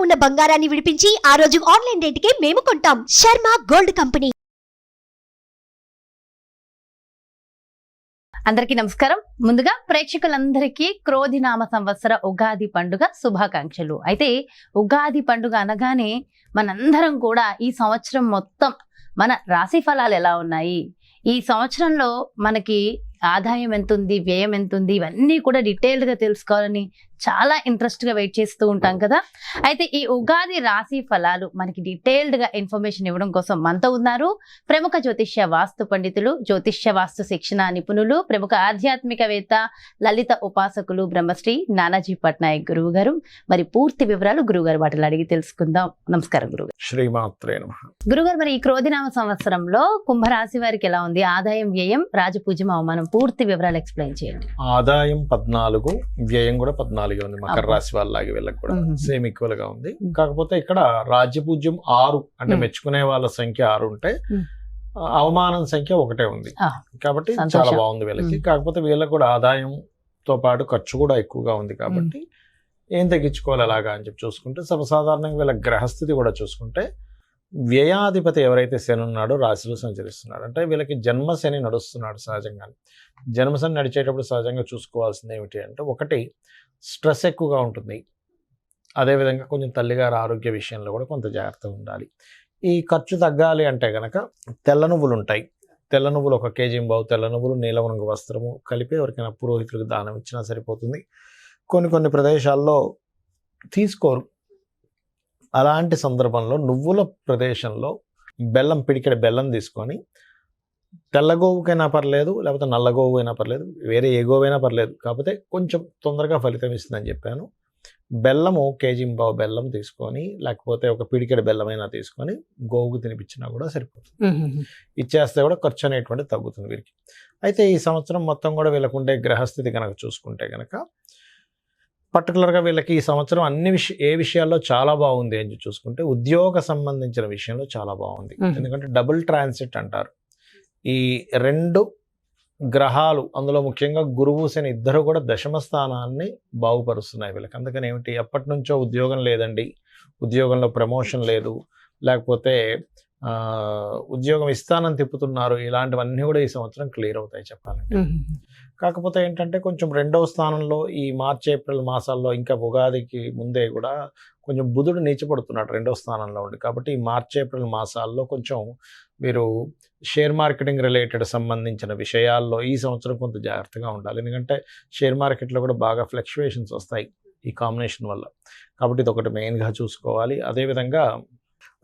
ఉన్న బంగారాన్ని విడిపించి ఆ రోజు ఆన్లైన్ రేటుకే మేము కొంటాం. Sharma gold company. అందరికీ నమస్కారం. ముందుగా ప్రేక్షకులందరికీ క్రోధినామ సంవత్సర ఉగాది పండుగ శుభాకాంక్షలు. అయితే ఉగాది పండుగ అనగానే మనందరం కూడా ఈ సంవత్సరం మొత్తం మన రాశి ఫలాలు ఎలా ఉన్నాయి, ఈ సంవత్సరంలో మనకి ఆదాయం ఎంత ఉంది, వ్యయం ఎంత ఉంది, ఇవన్నీ కూడా డీటెయిల్డ్గా తెలుసుకోవాలని చాలా ఇంట్రెస్ట్గా వెయిట్ చేస్తూ ఉంటాం కదా. అయితే ఈ ఉగాది రాశి ఫలాలు మనకి డీటెయిల్డ్గా ఇన్ఫర్మేషన్ ఇవ్వడం కోసం మనతో ఉన్నారు ప్రముఖ జ్యోతిష్య వాస్తు పండితులు, జ్యోతిష్య వాస్తు శిక్షణ నిపుణులు, ప్రముఖ ఆధ్యాత్మికవేత్త, లలిత ఉపాసకులు బ్రహ్మశ్రీ నానాజీ పట్నాయక్ గురువు గారు. మరి పూర్తి వివరాలు గురువుగారు వాటిలో అడిగి తెలుసుకుందాం. నమస్కారం గురుగారు. శ్రీమాత్రే నమః. గురుగారు, మరి ఈ క్రోధినామ సంవత్సరంలో కుంభరాశి వారికి ఎలా ఉంది? ఆదాయం, వ్యయం, రాజపూజ్యం, అవమానం, పూర్తి వివరాలు ఎక్స్ప్లెయిన్ చేయండి. ఆదాయం 14, వ్యయం కూడా 14 ఉంది. మకర రాశి వాళ్ళలాగే వీళ్ళకి కూడా సేమ్ ఈక్వల్ గా ఉంది. కాకపోతే ఇక్కడ రాజ్యపూజ్యం 6 అంటే మెచ్చుకునే వాళ్ళ సంఖ్య 6 ఉంటే అవమానం సంఖ్య 1 ఉంది. కాబట్టి చాలా బాగుంది వీళ్ళకి. కాకపోతే వీళ్ళకి కూడా ఆదాయంతో పాటు ఖర్చు కూడా ఎక్కువగా ఉంది. కాబట్టి ఏం తగ్గించుకోవాలి అలాగా అని చెప్పి చూసుకుంటే, సర్వసాధారణంగా వీళ్ళ గ్రహస్థితి కూడా చూసుకుంటే వ్యయాధిపతి ఎవరైతే శని ఉన్నాడో రాశిలో సంచరిస్తున్నాడు. అంటే వీళ్ళకి జన్మశని నడుస్తున్నాడు. సహజంగా జన్మశని నడిచేటప్పుడు సహజంగా చూసుకోవాల్సింది ఏమిటి అంటే, ఒకటి స్ట్రెస్ ఎక్కువగా ఉంటుంది. అదేవిధంగా కొంచెం తల్లిగారి ఆరోగ్య విషయంలో కూడా కొంత జాగ్రత్త ఉండాలి. ఈ ఖర్చు తగ్గాలి అంటే కనుక తెల్ల నువ్వులు ఉంటాయి. తెల్ల నువ్వులు 1 కేజీ బావు తెల్ల నువ్వులు, నీలం రంగు వస్త్రము కలిపి ఎవరికైనా పురోహితులకు దానం ఇచ్చినా సరిపోతుంది. కొన్ని ప్రదేశాల్లో తీసుకోరు. అలాంటి సందర్భంలో నువ్వుల ప్రదేశంలో బెల్లం, పిడికెడ బెల్లం తీసుకొని, తెల్ల గోవుకైనా పర్లేదు, లేకపోతే నల్ల గోవు అయినా పర్లేదు, వేరే ఏ గోవైనా పర్లేదు, కాకపోతే కొంచెం తొందరగా ఫలితం ఇస్తుందని చెప్పాను. బెల్లము 1 కేజీ బావు బెల్లం తీసుకొని, లేకపోతే 1 పిడికెడ బెల్లమైనా తీసుకొని గోవుకు తినిపించినా కూడా సరిపోతుంది. ఇచ్చేస్తే కూడా ఖర్చు అనేటువంటి తగ్గుతుంది వీరికి. అయితే ఈ సంవత్సరం మొత్తం కూడా వీళ్ళకు ఉండే గ్రహస్థితి కనుక చూసుకుంటే కనుక పర్టికులర్గా వీళ్ళకి ఈ సంవత్సరం ఏ విషయాల్లో చాలా బాగుంది అని చూసుకుంటే, ఉద్యోగ సంబంధించిన విషయంలో చాలా బాగుంది. ఎందుకంటే డబుల్ ట్రాన్సిట్ అంటారు. ఈ 2 గ్రహాలు, అందులో ముఖ్యంగా గురువు శని ఇద్దరు కూడా దశమ స్థానాన్ని బాగుపరుస్తున్నాయి వీళ్ళకి. అందుకని ఏమిటి, ఎప్పటి నుంచో ఉద్యోగం లేదండి, ఉద్యోగంలో ప్రమోషన్ లేదు, లేకపోతే ఉద్యోగం ఇస్తానని తిప్పుతున్నారు, ఇలాంటివన్నీ కూడా ఈ సంవత్సరం క్లియర్ అవుతాయి చెప్పాలంటే. కాకపోతే ఏంటంటే కొంచెం 2వ స్థానంలో ఈ మార్చి, ఏప్రిల్ మాసాల్లో, ఇంకా ఉగాదికి ముందే కూడా కొంచెం బుధుడు నీచపడుతున్నాడు 2వ స్థానంలో ఉండి. కాబట్టి ఈ మార్చి, ఏప్రిల్ మాసాల్లో కొంచెం మీరు షేర్ మార్కెటింగ్ రిలేటెడ్ సంబంధించిన విషయాల్లో ఈ సంవత్సరం కొంత జాగ్రత్తగా ఉండాలి. ఎందుకంటే షేర్ మార్కెట్లో కూడా బాగా ఫ్లక్చువేషన్స్ వస్తాయి ఈ కాంబినేషన్ వల్ల. కాబట్టి ఇది ఒకటి మెయిన్గా చూసుకోవాలి. అదేవిధంగా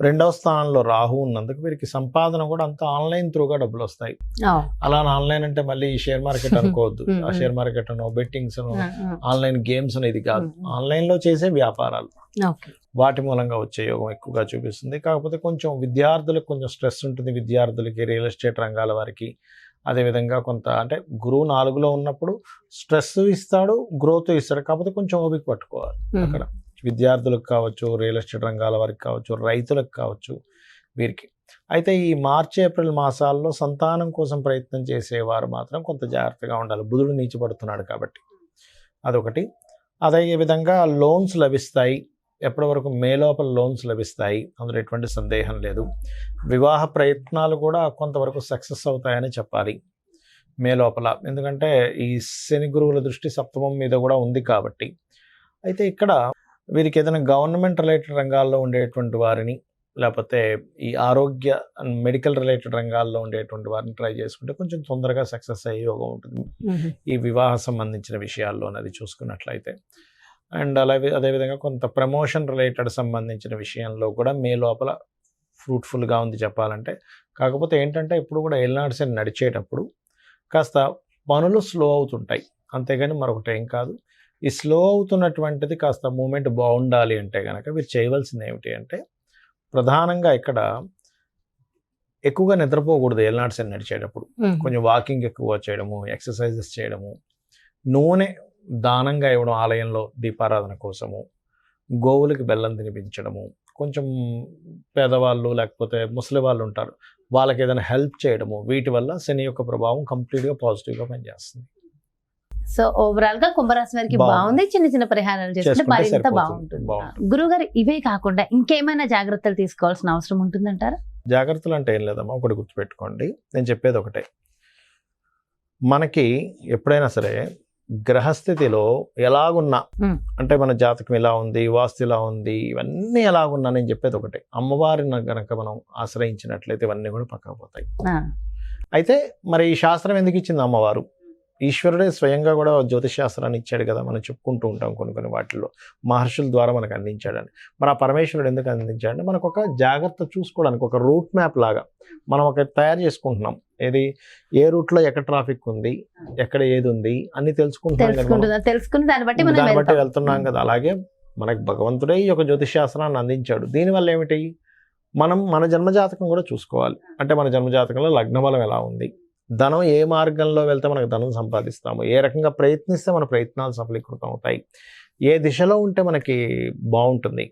2వ స్థానంలో రాహు ఉన్నందుకు వీరికి సంపాదన కూడా అంతా ఆన్లైన్ త్రూగా డబ్బులు వస్తాయి. అలా ఆన్లైన్ అంటే మళ్ళీ ఈ షేర్ మార్కెట్ అనుకోవద్దు. ఆ షేర్ మార్కెట్ అనో, బెట్టింగ్స్ అనో, ఆన్లైన్ గేమ్స్ అనేది కాదు, ఆన్లైన్లో చేసే వ్యాపారాలు, వాటి మూలంగా వచ్చే యోగం ఎక్కువగా చూపిస్తుంది. కాకపోతే కొంచెం విద్యార్థులకు కొంచెం స్ట్రెస్ ఉంటుంది. విద్యార్థులకి, రియల్ ఎస్టేట్ రంగాల వారికి, అదేవిధంగా కొంత అంటే గురువు 4లో ఉన్నప్పుడు స్ట్రెస్ ఇస్తాడు, గ్రోత్ ఇస్తాడు. కాకపోతే కొంచెం ఓపిక పట్టుకోవాలి అక్కడ. విద్యార్థులకు కావచ్చు, రియల్ ఎస్టేట్ రంగాల వారికి కావచ్చు, రైతులకు కావచ్చు, వీరికి. అయితే ఈ మార్చి, ఏప్రిల్ మాసాల్లో సంతానం కోసం ప్రయత్నం చేసేవారు మాత్రం కొంత జాగ్రత్తగా ఉండాలి. బుధుడు నీచపడుతున్నాడు కాబట్టి అదొకటి. అదే విధంగా లోన్స్ లభిస్తాయి. ఎప్పటి వరకు మే లోపల లోన్స్ లభిస్తాయి, అందులో ఎటువంటి సందేహం లేదు. వివాహ ప్రయత్నాలు కూడా కొంతవరకు సక్సెస్ అవుతాయని చెప్పాలి మే లోపల. ఎందుకంటే ఈ శని గురువుల దృష్టి 7వ మీద కూడా ఉంది కాబట్టి. అయితే ఇక్కడ వీరికి ఏదైనా గవర్నమెంట్ రిలేటెడ్ రంగాల్లో ఉండేటువంటి వారిని, లేకపోతే ఈ ఆరోగ్య మెడికల్ రిలేటెడ్ రంగాల్లో ఉండేటువంటి వారిని ట్రై చేసుకుంటే కొంచెం తొందరగా సక్సెస్ అయ్యే యోగం ఉంటుంది ఈ వివాహ సంబంధించిన విషయాల్లో అది చూసుకున్నట్లయితే. అండ్ అదేవిధంగా కొంత ప్రమోషన్ రిలేటెడ్ సంబంధించిన విషయంలో కూడా మే లోపల ఫ్రూట్ఫుల్గా ఉంది చెప్పాలంటే. కాకపోతే ఏంటంటే ఇప్పుడు కూడా ఏలినాటి శని నడిచేటప్పుడు కాస్త పనులు స్లో అవుతుంటాయి, అంతేగాని మరొకటి ఏం కాదు. ఈ స్లో అవుతున్నటువంటిది కాస్త మూమెంట్ బాగుండాలి అంటే కనుక మీరు చేయవలసింది ఏమిటి అంటే, ప్రధానంగా ఇక్కడ ఎక్కువగా నిద్రపోకూడదు ఏలినాటి శని నడిచేటప్పుడు. కొంచెం వాకింగ్ ఎక్కువ చేయడము, ఎక్సర్సైజెస్ చేయడము, నూనె దానంగా ఇవ్వడం ఆలయంలో దీపారాధన కోసము, గోవులకి బెల్లం తినిపించడము, కొంచెం పేదవాళ్ళు లేకపోతే ముసలి వాళ్ళు ఉంటారు, వాళ్ళకి ఏదైనా హెల్ప్ చేయడము, వీటి వల్ల శని యొక్క ప్రభావం కంప్లీట్గా పాజిటివ్గా పనిచేస్తుంది. సో ఓవరాల్ గా కుంభరాశి వారికి బాగుంది. బాగుంది, చిన్న చిన్న పరిహారాలు చేసుకుంటే చేసుకుంటే మరింత సరిపోతుంది. బాగుంటుంది. బాగుంటుంది. గురుగారు ఇవే కాకుండా ఇంకేమైనా జాగ్రత్తలు తీసుకోవాల్సిన అవసరం ఉంటుందంటారా? జాగ్రత్తలు అంటే ఏం లేదమ్మా, ఒకటి గుర్తుపెట్టుకోండి, నేను చెప్పేది ఒకటే. మనకి ఎప్పుడైనా సరే గ్రహస్థితిలో ఎలాగున్నా, అంటే మన జాతకం ఎలా ఉంది, వాస్తు ఎలా ఉంది, ఇవన్నీ ఎలాగున్నా, నేను చెప్పేది ఒకటే, అమ్మవారిని గనక మనం ఆశ్రయించినట్లయితే ఇవన్నీ కూడా పక్కకు పోతాయి. అయితే మరి ఈ శాస్త్రం ఎందుకు ఇచ్చింది అమ్మవారు? ఈశ్వరుడే స్వయంగా కూడా జ్యోతిష్ శాస్త్రాన్ని ఇచ్చాడు కదా, మనం చెప్పుకుంటూ ఉంటాం కొన్ని వాటిల్లో మహర్షుల ద్వారా మనకు అందించాడని. మరి ఆ పరమేశ్వరుడు ఎందుకు అందించాడంటే మనకు ఒక జాగ్రత్త చూసుకోవడానికి, ఒక రూట్ మ్యాప్ లాగా మనం ఒక తయారు చేసుకుంటున్నాం. ఏది, ఏ రూట్లో ఎక్కడ ట్రాఫిక్ ఉంది, ఎక్కడ ఏది ఉంది అన్ని తెలుసుకుని దాన్ని బట్టి వెళ్తున్నాం కదా. అలాగే మనకు భగవంతుడే ఈ యొక్క జ్యోతిష్ శాస్త్రాన్ని అందించాడు. దీనివల్ల ఏమిటి, మనం మన జన్మజాతకం కూడా చూసుకోవాలి. అంటే మన జన్మజాతకంలో లగ్నబలం ఎలా ఉంది, ధనం ఏ మార్గంలో వెళ్తే మనకు ధనం సంపాదిస్తాము, ఏ రకంగా ప్రయత్నిస్తే మన ప్రయత్నాలు సఫలీకృతం అవుతాయి, ఏ దిశలో ఉంటే మనకి బాగుంటుంది,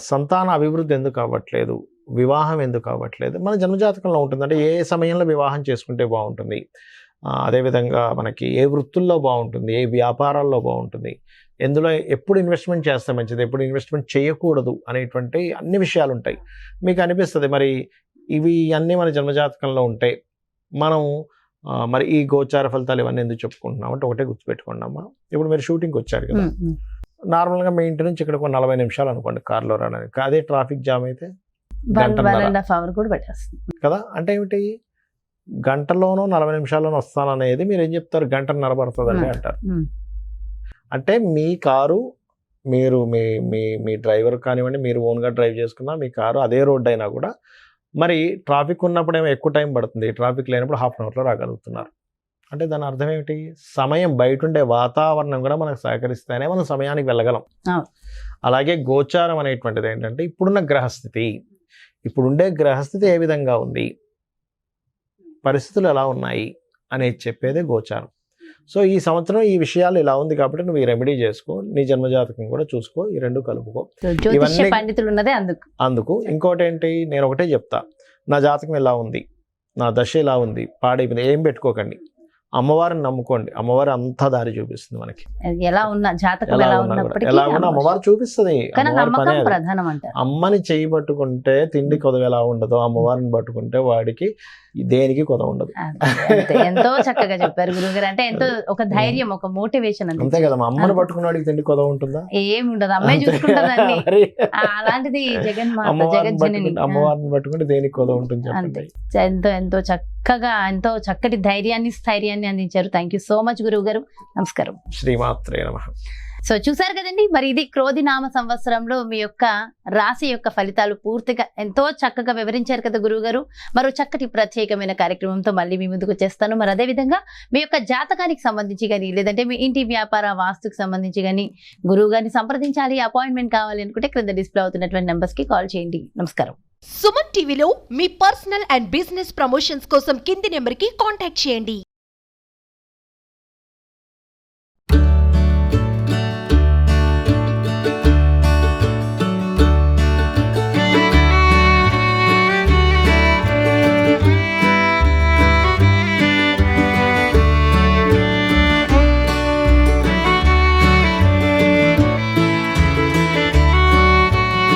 సంతాన అభివృద్ధి ఎందుకు అవ్వట్లేదు, వివాహం ఎందుకు అవ్వట్లేదు, మన జన్మజాతకంలో ఉంటుంది. అంటే ఏ సమయంలో వివాహం చేసుకుంటే బాగుంటుంది, అదేవిధంగా మనకి ఏ వృత్తుల్లో బాగుంటుంది, ఏ వ్యాపారాల్లో బాగుంటుంది, ఎందులో ఎప్పుడు ఇన్వెస్ట్మెంట్ చేస్తే మంచిది, ఎప్పుడు ఇన్వెస్ట్మెంట్ చేయకూడదు అనేటువంటి అన్ని విషయాలు ఉంటాయి. మీకు అనిపిస్తుంది మరి ఇవి అన్నీ మన జన్మజాతకంలో ఉంటే మనం మరి ఈ గోచార ఫలితాలు ఇవన్నీ ఎందుకు చెప్పుకుంటున్నాం అంటే ఒకటే గుర్తుపెట్టుకోండి అమ్మా. ఇప్పుడు మీరు షూటింగ్కి వచ్చారు కదా, నార్మల్గా మీ ఇంటి నుంచి ఇక్కడ 40 నిమిషాలు అనుకోండి కార్లో రావడానికి, అదే ట్రాఫిక్ జామ్ అయితే కదా. అంటే ఏమిటి, గంటలోనో 40 నిమిషాల్లోనో వస్తాననేది మీరు ఏం చెప్తారు, గంటన్నర పడుతుందండి అంటారు. అంటే మీ కారు, మీరు మీ డ్రైవర్ కానివ్వండి, మీరు ఓన్గా డ్రైవ్ చేసుకున్నా మీ కారు అదే రోడ్డు అయినా కూడా మరి ట్రాఫిక్ ఉన్నప్పుడు ఏమో ఎక్కువ టైం పడుతుంది, ట్రాఫిక్ లేనప్పుడు హాఫ్ అన్ అవర్లో రాగలుగుతున్నారు. అంటే దాని అర్థం ఏమిటి, సమయం, బయట ఉండే వాతావరణం కూడా మనకు సహకరిస్తేనే మనం సమయానికి వెళ్ళగలం. అలాగే గోచారం అనేటువంటిది ఏంటంటే ఇప్పుడున్న గ్రహస్థితి, ఇప్పుడుండే గ్రహస్థితి ఏ విధంగా ఉంది, పరిస్థితులు ఎలా ఉన్నాయి అనేది చెప్పేదే గోచారం. సో ఈ సంవత్సరం ఈ విషయాలు ఇలా ఉంది కాబట్టి నువ్వు ఈ రెమెడీ చేసుకో, నీ జన్మజాతకం కూడా చూసుకో, ఈ రెండు కలుపుకో. అందుకు ఇంకోటి ఏంటి, నేను ఒకటే చెప్తా, నా జాతకం ఎలా ఉంది, నా దశ ఎలా ఉంది, పాడైపోయింది, ఏం పెట్టుకోకండి, అమ్మవారిని నమ్ముకోండి. అమ్మవారు అంతా దారి చూపిస్తుంది మనకి. ఎలా ఉన్నా జాతకం ఎలా ఉన్నా అమ్మవారు చూపిస్తుంది. ప్రధానం అంటారు. అమ్మని చేయి పట్టుకుంటే తిండి కొదవ ఎలా ఉండదు, అమ్మవారిని పట్టుకుంటే వాడికి దేనికి కొదవ ఉండదు. ఎంతో చక్కగా చెప్పారు గురుగారు. అంటే ఎంతో ఒక ధైర్యం, ఒక మోటివేషన్ అంతే కదా. అమ్మని పట్టుకున్న వాడికి తిండి కొదవ ఉంటుందా? ఏమి ఉండదు, అమ్మాయి చూసుకుంటుందండి. అలాంటిది అమ్మవారిని పట్టుకుంటే దేనికి కొదవ ఉంటుంది? ఎంతో చక్కగా, ఎంతో చక్కటి ధైర్యాన్ని, స్థైర్యాన్ని అందించారు. థ్యాంక్ యూ సో మచ్ గురువు గారు. నమస్కారం. శ్రీమాత్రే నమః. సో చూసారు కదండి, మరి ఇది క్రోధినామ సంవత్సరంలో మీ యొక్క రాశి యొక్క ఫలితాలు పూర్తిగా ఎంతో చక్కగా వివరించారు కదా గురువు గారు. మరో చక్కటి ప్రత్యేకమైన కార్యక్రమంతో మళ్ళీ మీ ముందుకు వచ్చేస్తాను. మరి అదేవిధంగా మీ యొక్క జాతకానికి సంబంధించి కానీ, లేదంటే మీ ఇంటి వ్యాపార వాస్తుకు సంబంధించి కానీ గురువు గారిని సంప్రదించాలి, అపాయింట్మెంట్ కావాలి అనుకుంటే క్రింద డిస్ప్లే అవుతున్నటువంటి నెంబర్స్ కి కాల్ చేయండి. నమస్కారం. సుమన్ టీవీలో మీ పర్సనల్ అండ్ బిజినెస్ ప్రమోషన్స్ కోసం కింది నెంబర్ కి కాంటాక్ట్ చేయండి.